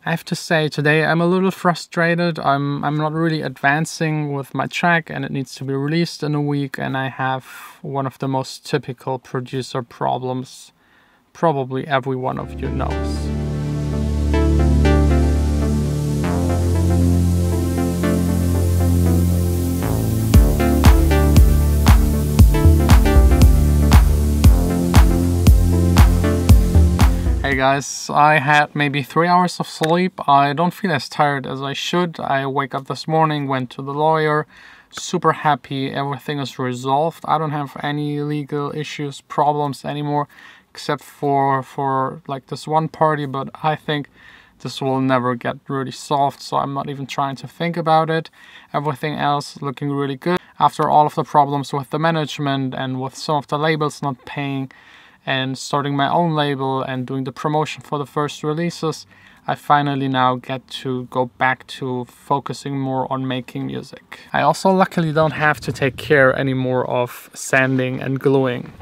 I have to say today I'm a little frustrated. I'm not really advancing with my track and it needs to be released in a week, and I have one of the most typical producer problems probably every one of you knows. Hey guys, I had maybe 3 hours of sleep. I don't feel as tired as I should. I wake up this morning, went to the lawyer, super happy, everything is resolved. I don't have any legal issues, problems anymore, except for like this one party, but I think this will never get really solved, so I'm not even trying to think about it. Everything else looking really good. After all of the problems with the management and with some of the labels not paying, and starting my own label and doing the promotion for the first releases, I finally now get to go back to focusing more on making music. I also luckily don't have to take care anymore of sanding and gluing.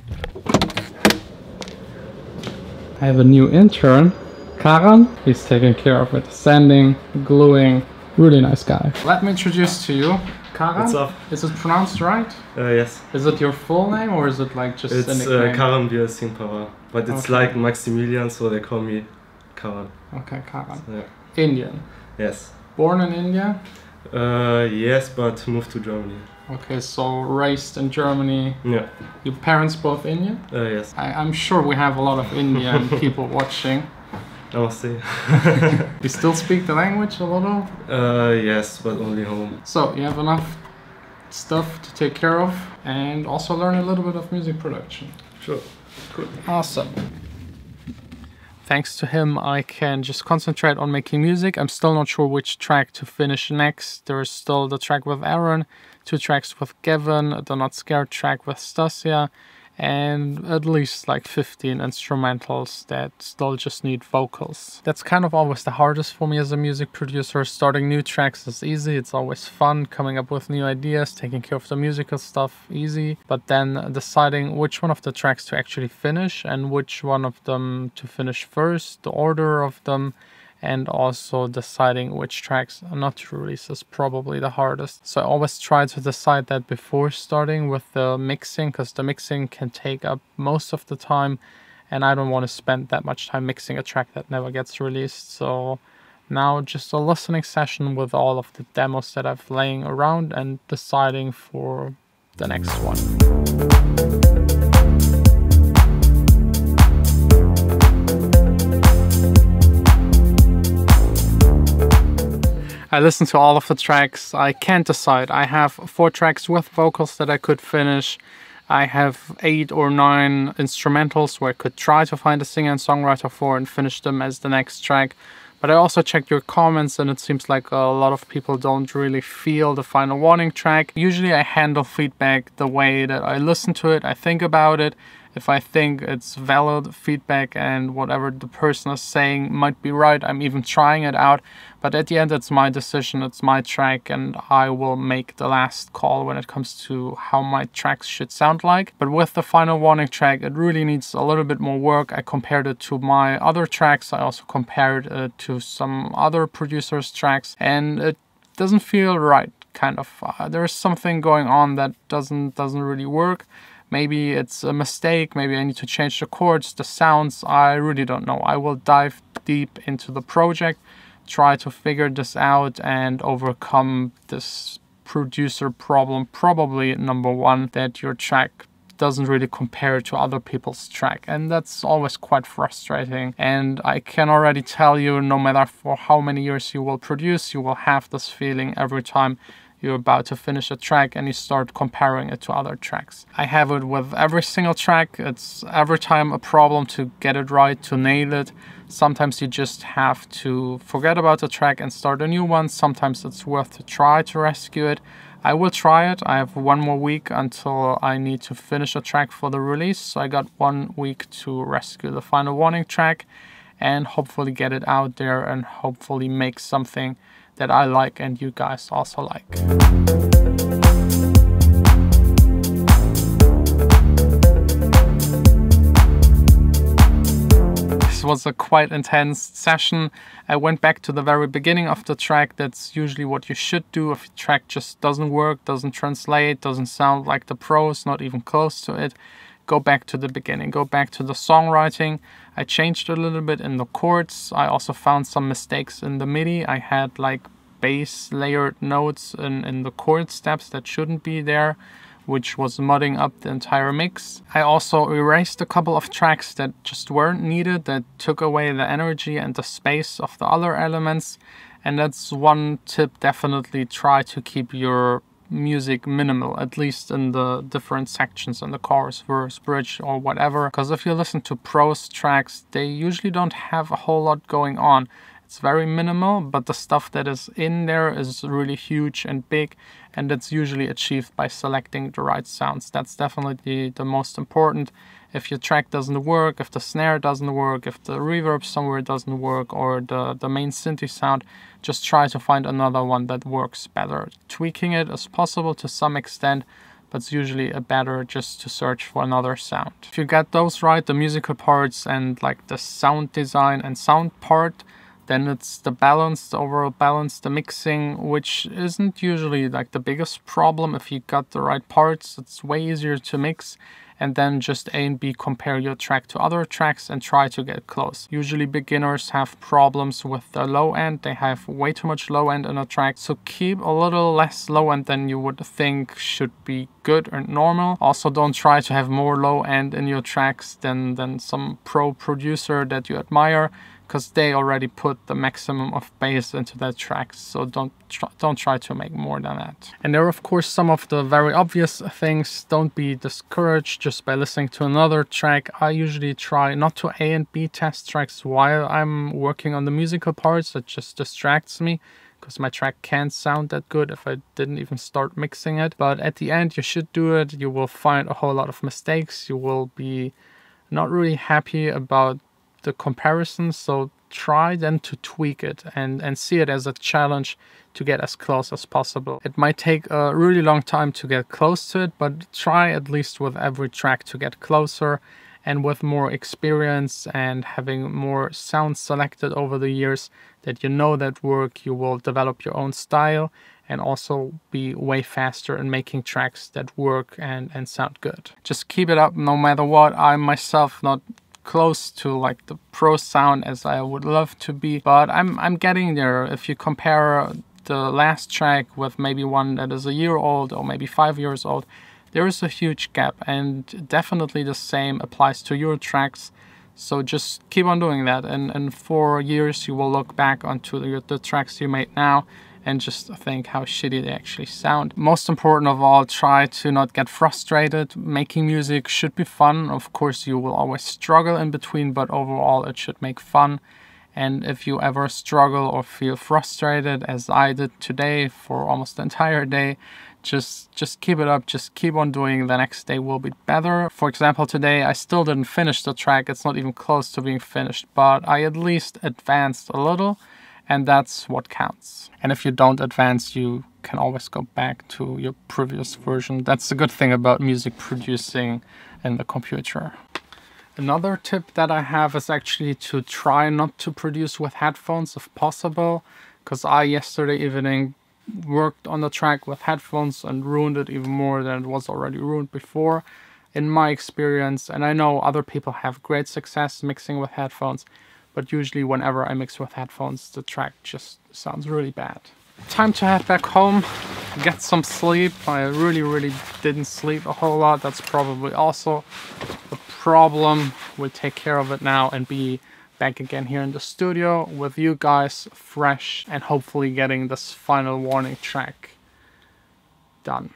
I have a new intern, Karan. He's taking care of it, sanding, gluing, really nice guy. Let me introduce to you Karan. What's up? Is it pronounced right? Yes. Is it your full name or is it like just it's a nickname? Karan AXSENS, but it's Okay. like Maximilian, so they call me Karan. Okay, Karan. So, yeah. Indian. Yes. Born in India? Yes, but moved to Germany. Okay, so raised in Germany. Yeah. Your parents both Indian? Yes. I'm sure we have a lot of Indian people watching. I must say. You still speak the language a little? Yes, but only home. So you have enough stuff to take care of and also learn a little bit of music production. Sure. Cool. Awesome. Thanks to him, I can just concentrate on making music. I'm still not sure which track to finish next. There is still the track with Aaron, 2 tracks with Gavin, the Not Scared track with Stasia, and at least like 15 instrumentals that still just need vocals. That's kind of always the hardest for me as a music producer. Starting new tracks is easy, it's always fun, coming up with new ideas, taking care of the musical stuff, easy. But then deciding which one of the tracks to actually finish and which one of them to finish first, the order of them, and also deciding which tracks not to release is probably the hardest. So I always try to decide that before starting with the mixing, because the mixing can take up most of the time and I don't want to spend that much time mixing a track that never gets released. So now just a listening session with all of the demos that I've laying around and deciding for the next one. I listened to all of the tracks. I can't decide. I have 4 tracks with vocals that I could finish. I have 8 or 9 instrumentals where I could try to find a singer and songwriter for and finish them as the next track. But I also checked your comments and it seems like a lot of people don't really feel the final warning track. Usually I handle feedback the way that I listen to it, I think about it. If I think it's valid feedback and whatever the person is saying might be right, I'm even trying it out. But at the end, it's my decision, it's my track, and I will make the last call when it comes to how my tracks should sound like. But with the final warning track, it really needs a little bit more work. I compared it to my other tracks. I also compared it to some other producers' tracks, and it doesn't feel right, kind of. There's something going on that doesn't really work. Maybe it's a mistake, maybe I need to change the chords, the sounds, I really don't know. I will dive deep into the project, try to figure this out and overcome this producer problem. Probably number 1, that your track doesn't really compare to other people's track, and that's always quite frustrating. And I can already tell you, no matter for how many years you will produce, you will have this feeling every time you're about to finish a track and you start comparing it to other tracks. I have it with every single track. It's every time a problem to get it right, to nail it. Sometimes you just have to forget about the track and start a new one. Sometimes it's worth to try to rescue it. I will try it. I have 1 more week until I need to finish a track for the release. So I got 1 week to rescue the final warning track and hopefully get it out there and hopefully make something that I like and you guys also like. this was a quite intense session. I went back to the very beginning of the track. That's usually what you should do if the track just doesn't work, doesn't translate, doesn't sound like the pros, not even close to it. Go back to the beginning, go back to the songwriting. I changed a little bit in the chords. I also found some mistakes in the MIDI. I had like bass layered notes in the chord steps that shouldn't be there, which was mudding up the entire mix. I also erased a couple of tracks that just weren't needed, that took away the energy and the space of the other elements. And that's one tip, definitely try to keep your music minimal, at least in the different sections in the chorus, verse, bridge, or whatever. Because if you listen to prose tracks, they usually don't have a whole lot going on. It's very minimal, but the stuff that is in there is really huge and big, and that's usually achieved by selecting the right sounds. That's definitely the most important. If your track doesn't work, if the snare doesn't work, if the reverb somewhere doesn't work, or the main synth sound, just try to find another one that works better. Tweaking it is possible to some extent, but it's usually better just to search for another sound. If you get those right, the musical parts and like the sound design and sound part, then it's the balance, the overall balance, the mixing, which isn't usually like the biggest problem. If you got the right parts, it's way easier to mix. And then just A and B compare your track to other tracks and try to get close. Usually beginners have problems with the low end. They have way too much low end in a track. So keep a little less low end than you would think should be good and normal. Also, don't try to have more low end in your tracks than some pro producer that you admire, because they already put the maximum of bass into that track, so don't try to make more than that. And there are of course some of the very obvious things. Don't be discouraged just by listening to another track. I usually try not to A and B test tracks while I'm working on the musical parts. It just distracts me, because my track can't sound that good if I didn't even start mixing it. But at the end you should do it. You will find a whole lot of mistakes. You will be not really happy about the comparison, so try then to tweak it and see it as a challenge to get as close as possible. It might take a really long time to get close to it, but try at least with every track to get closer. And with more experience and having more sounds selected over the years that you know that work, you will develop your own style and also be way faster in making tracks that work and sound good. Just keep it up no matter what. I'm myself not close to like the pro sound as I would love to be, but I'm getting there. If you compare the last track with maybe one that is a year old or maybe 5 years old, there is a huge gap, and definitely the same applies to your tracks. So just keep on doing that, and in 4 years you will look back onto the tracks you made now and just think how shitty they actually sound. Most important of all, try to not get frustrated. Making music should be fun. Of course, you will always struggle in between, but overall it should make fun. And if you ever struggle or feel frustrated, as I did today for almost the entire day, just keep it up, just keep on doing. The next day will be better. For example, today I still didn't finish the track. It's not even close to being finished, but I at least advanced a little. And that's what counts. And if you don't advance, you can always go back to your previous version. That's the good thing about music producing in the computer. Another tip that I have is actually to try not to produce with headphones if possible, because I yesterday evening worked on the track with headphones and ruined it even more than it was already ruined before, in my experience. And I know other people have great success mixing with headphones, but usually whenever I mix with headphones, the track just sounds really bad. Time to head back home, get some sleep. I really didn't sleep a whole lot. That's probably also a problem. We'll take care of it now and be back again here in the studio with you guys, fresh, and hopefully getting this final warning track done.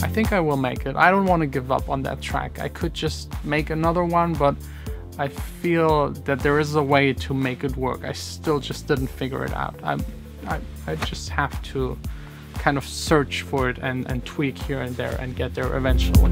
I think I will make it. I don't want to give up on that track. I could just make another one, but I feel that there is a way to make it work. I still just didn't figure it out. I just have to kind of search for it and tweak here and there and get there eventually.